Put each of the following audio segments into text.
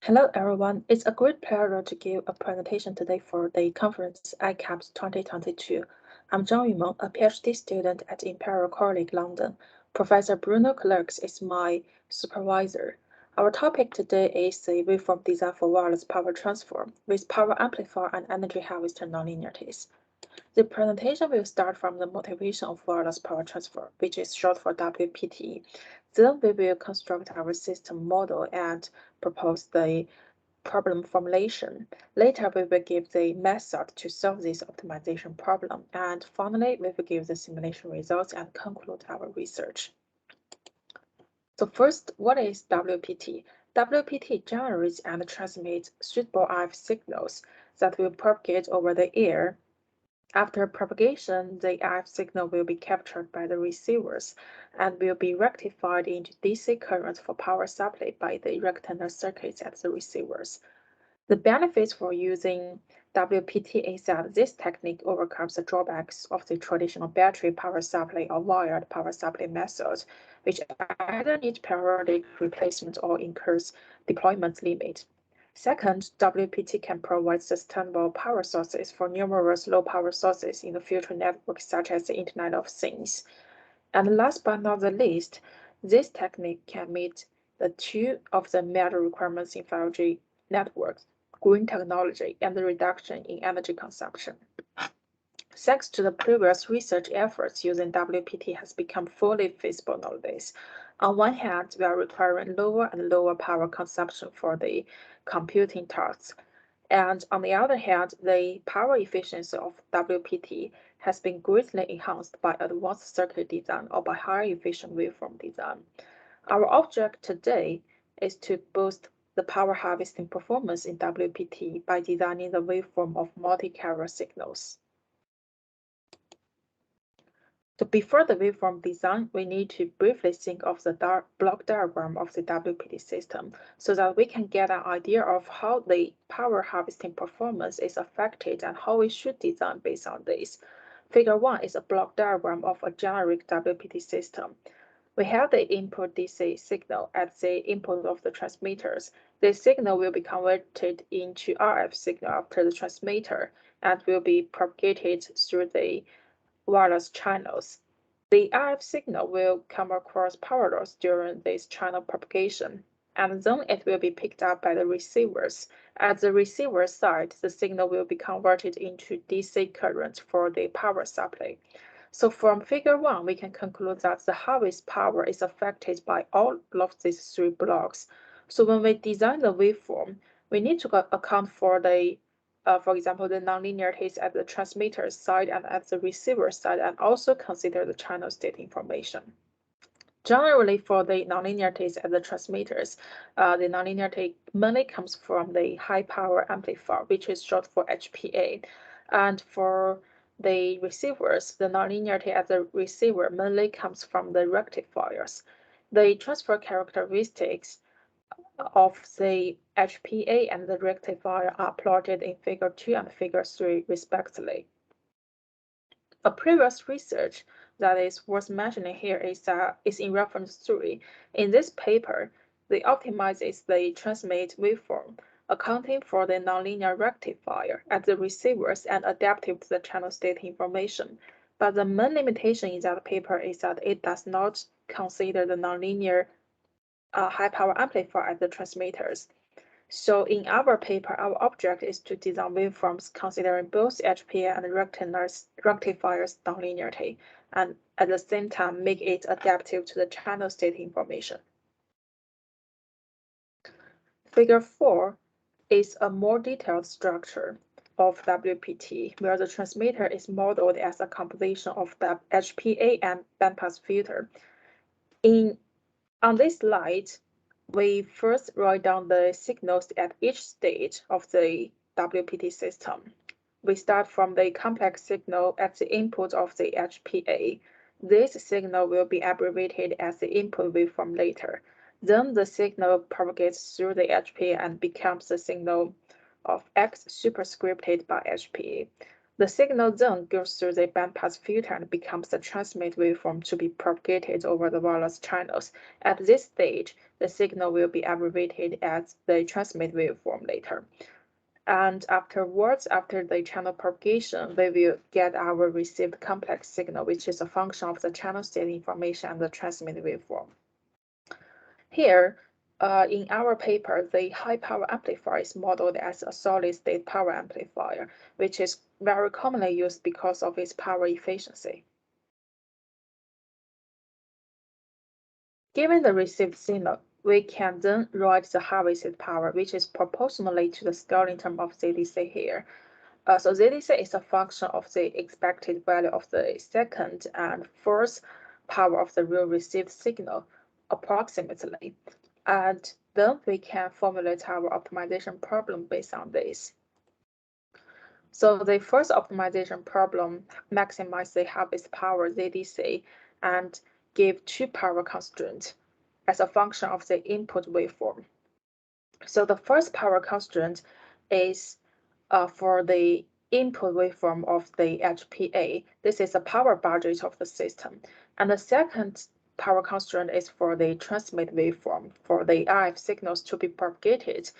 Hello everyone, it's a great pleasure to give a presentation today for the conference ICAPS 2022. I'm Zhang Yumeng, a PhD student at Imperial College London. Professor Bruno Clerks is my supervisor. Our topic today is the waveform design for wireless power transfer with power amplifier and energy harvester nonlinearities. The presentation will start from the motivation of wireless power transfer, which is short for WPT. Then we will construct our system model and propose the problem formulation. Later, we will give the method to solve this optimization problem. And finally, we will give the simulation results and conclude our research. So first, what is WPT? WPT generates and transmits suitable RF signals that will propagate over the air. After propagation, the RF signal will be captured by the receivers and will be rectified into DC current for power supply by the rectangular circuits at the receivers. The benefits for using WPT is that this technique overcomes the drawbacks of the traditional battery power supply or wired power supply method, which either need periodic replacement or incurs deployment limit. Second, WPT can provide sustainable power sources for numerous low power sources in the future networks such as the Internet of Things. And last but not the least, this technique can meet the two of the major requirements in 5G networks, green technology and the reduction in energy consumption. Thanks to the previous research efforts, using WPT has become fully feasible nowadays. On one hand, we are requiring lower and lower power consumption for the computing tasks. And on the other hand, the power efficiency of WPT has been greatly enhanced by advanced circuit design or by higher efficient waveform design. Our object today is to boost the power harvesting performance in WPT by designing the waveform of multi-carrier signals. So before the waveform design, we need to briefly think of the block diagram of the WPT system so that we can get an idea of how the power harvesting performance is affected and how we should design based on this. Figure 1 is a block diagram of a generic WPT system. We have the input DC signal at the input of the transmitters. The signal will be converted into RF signal after the transmitter and will be propagated through the wireless channels. The RF signal will come across power loss during this channel propagation, and then it will be picked up by the receivers. At the receiver side, the signal will be converted into DC current for the power supply. So from figure 1, we can conclude that the harvest power is affected by all of these three blocks. So when we design the waveform, we need to account for the, for example, the nonlinearities at the transmitter side and at the receiver side, and also consider the channel state information. Generally, for the nonlinearities at the transmitters, the nonlinearity mainly comes from the high power amplifier, which is short for HPA. And for the receivers, the nonlinearity at the receiver mainly comes from the rectifiers. The transfer characteristics of the HPA and the rectifier are plotted in figure 2 and figure 3 respectively. A previous research that is worth mentioning here is in reference 3. In this paper, they optimizes the transmit waveform, accounting for the nonlinear rectifier at the receivers and adaptive to the channel state information. But the main limitation in that paper is that it does not consider the nonlinear high power amplifier at the transmitters. So in our paper, our object is to design waveforms considering both HPA and rectifiers nonlinearity, and at the same time make it adaptive to the channel state information. Figure 4 is a more detailed structure of WPT, where the transmitter is modeled as a composition of the HPA and bandpass filter. On this slide, we first write down the signals at each stage of the WPT system. We start from the complex signal at the input of the HPA. This signal will be abbreviated as the input waveform later. Then the signal propagates through the HPA and becomes the signal of X superscripted by HPA. The signal then goes through the bandpass filter and becomes the transmit waveform to be propagated over the wireless channels. At this stage, the signal will be abbreviated as the transmit waveform later. And afterwards, after the channel propagation, we will get our received complex signal, which is a function of the channel state information and the transmit waveform. Here, in our paper, the high-power amplifier is modeled as a solid-state power amplifier, which is very commonly used because of its power efficiency. Given the received signal, we can then write the harvested power, which is proportionally to the scaling term of ZDC here. So ZDC is a function of the expected value of the second and first power of the real received signal, approximately. And then we can formulate our optimization problem based on this. So the first optimization problem maximizes the harvest power ZDC and give two power constraints as a function of the input waveform. So the first power constraint is for the input waveform of the HPA. This is the power budget of the system. And the second power constraint is for the transmit waveform for the RF signals to be propagated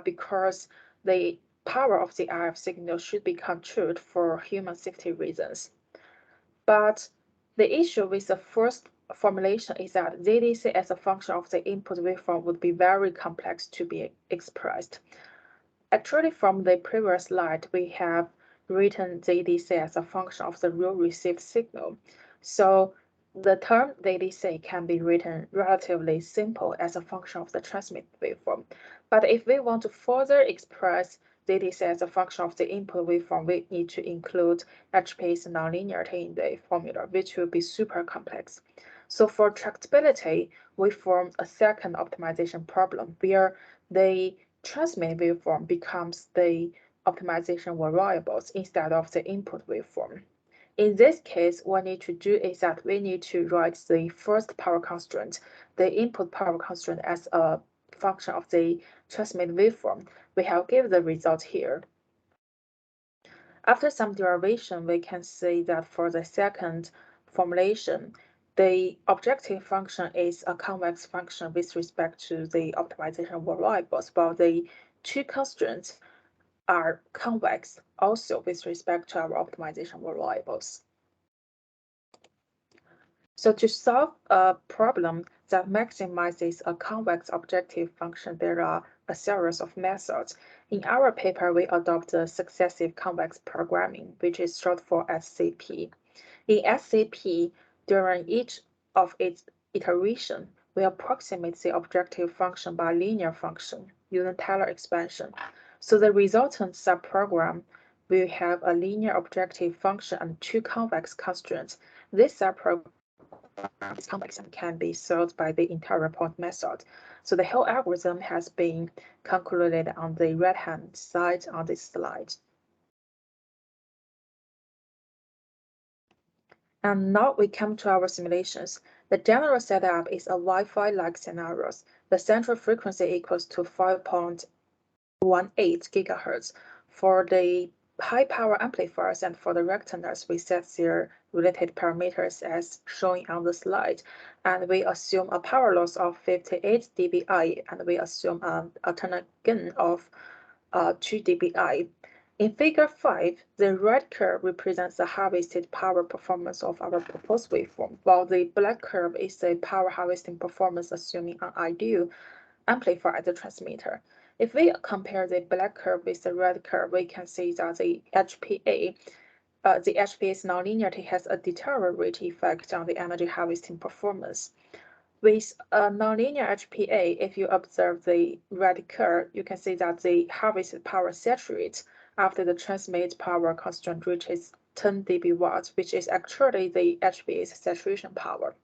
because the power of the RF signal should be controlled for human safety reasons. But the issue with the first formulation is that ZDC as a function of the input waveform would be very complex to be expressed. Actually, from the previous slide, we have written ZDC as a function of the real received signal. So the term ZDC can be written relatively simple as a function of the transmit waveform. But if we want to further express ZDC as a function of the input waveform, we need to include HPA's nonlinearity in the formula, which will be super complex. So for tractability, we form a second optimization problem where the transmit waveform becomes the optimization variables instead of the input waveform. In this case, what we need to do is that we need to write the first power constraint, the input power constraint, as a function of the transmit waveform. We have given the result here. After some derivation, we can see that for the second formulation, the objective function is a convex function with respect to the optimization variables, while the two constraints are convex also with respect to our optimization variables. So to solve a problem that maximizes a convex objective function, there are a series of methods. In our paper, we adopt the successive convex programming, which is short for SCP. In SCP, during each of its iteration, we approximate the objective function by linear function using Taylor expansion. So the resultant subprogram will have a linear objective function and two convex constraints. This subprogram is complex and can be solved by the entire point method. So the whole algorithm has been concluded on the right-hand side on this slide. And now we come to our simulations. The general setup is a Wi-Fi-like scenarios. The central frequency equals to 5.18 gigahertz. For the high power amplifiers and for the rectangles, we set their related parameters as shown on the slide. And we assume a power loss of 58 dBi, and we assume an alternate gain of 2 dBi. In figure 5, the red curve represents the harvested power performance of our proposed waveform, while the black curve is the power harvesting performance assuming an ideal amplifier as a transmitter. If we compare the black curve with the red curve, we can see that the HPA's nonlinearity has a deteriorating effect on the energy harvesting performance. With a nonlinear HPA, if you observe the red curve, you can see that the harvested power saturates after the transmit power constraint reaches 10 dB watts, which is actually the HPA's saturation power.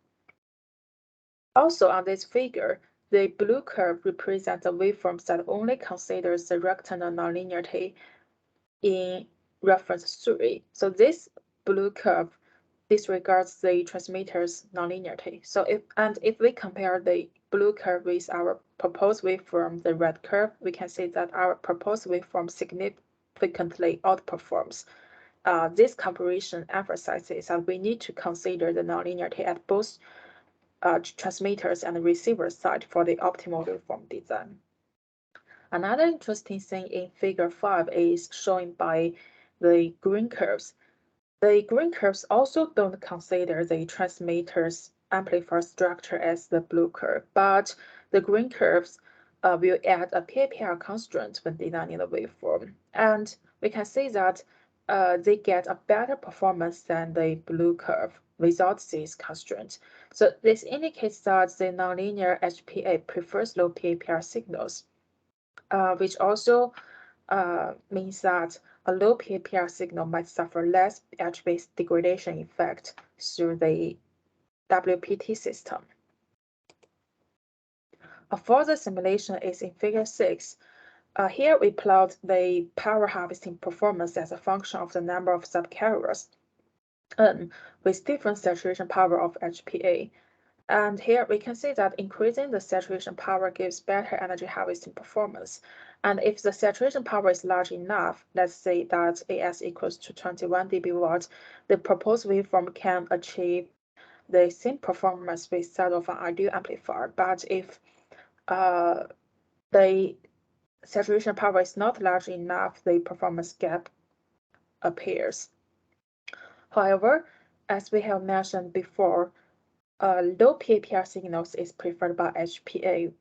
Also on this figure, the blue curve represents the waveforms that only considers the rectangle nonlinearity in reference 3. So this blue curve disregards the transmitter's nonlinearity. So if we compare the blue curve with our proposed waveform, the red curve, we can see that our proposed waveform significantly outperforms this comparison emphasizes that we need to consider the nonlinearity at both transmitters and receiver side for the optimal waveform design. Another interesting thing in Figure 5 is shown by the green curves. The green curves also don't consider the transmitter's amplifier structure as the blue curve, but the green curves will add a PAPR constraint when designing the waveform. And we can see that they get a better performance than the blue curve without this constraint. So this indicates that the nonlinear HPA prefers low PAPR signals, which also means that a low PAPR signal might suffer less edge-based degradation effect through the WPT system. A further simulation is in Figure 6. Here we plot the power harvesting performance as a function of the number of subcarriers with different saturation power of HPA. And here we can see that increasing the saturation power gives better energy harvesting performance. And if the saturation power is large enough, let's say that AS equals to 21 dB, the proposed waveform can achieve the same performance with that of an ideal amplifier. But if the saturation power is not large enough, the performance gap appears. However, as we have mentioned before, low PAPR signals is preferred by HPA,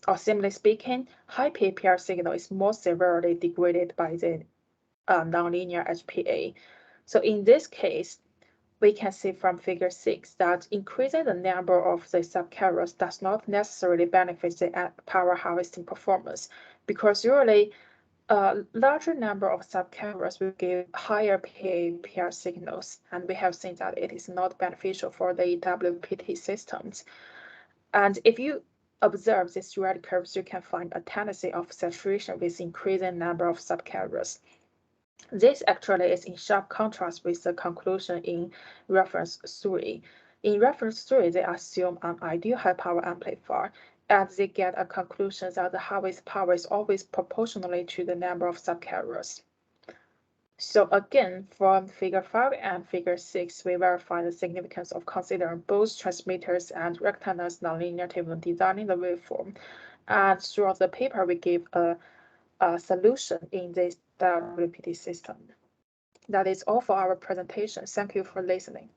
or simply speaking, high PAPR signal is more severely degraded by the nonlinear HPA. So in this case, we can see from Figure 6 that increasing the number of the subcarriers does not necessarily benefit the power harvesting performance, because usually a larger number of subcarriers will give higher PAPR signals, and we have seen that it is not beneficial for the WPT systems. And if you observe these red curves, you can find a tendency of saturation with increasing number of subcarriers. This actually is in sharp contrast with the conclusion in reference 3. In reference 3, they assume an ideal high-power amplifier, and they get a conclusion that the harvest power is always proportionally to the number of subcarriers. So again, from Figure 5 and Figure 6, we verify the significance of considering both transmitters and rectangles nonlinearity when designing the waveform. And throughout the paper, we give a solution in this WPT system. That is all for our presentation. Thank you for listening.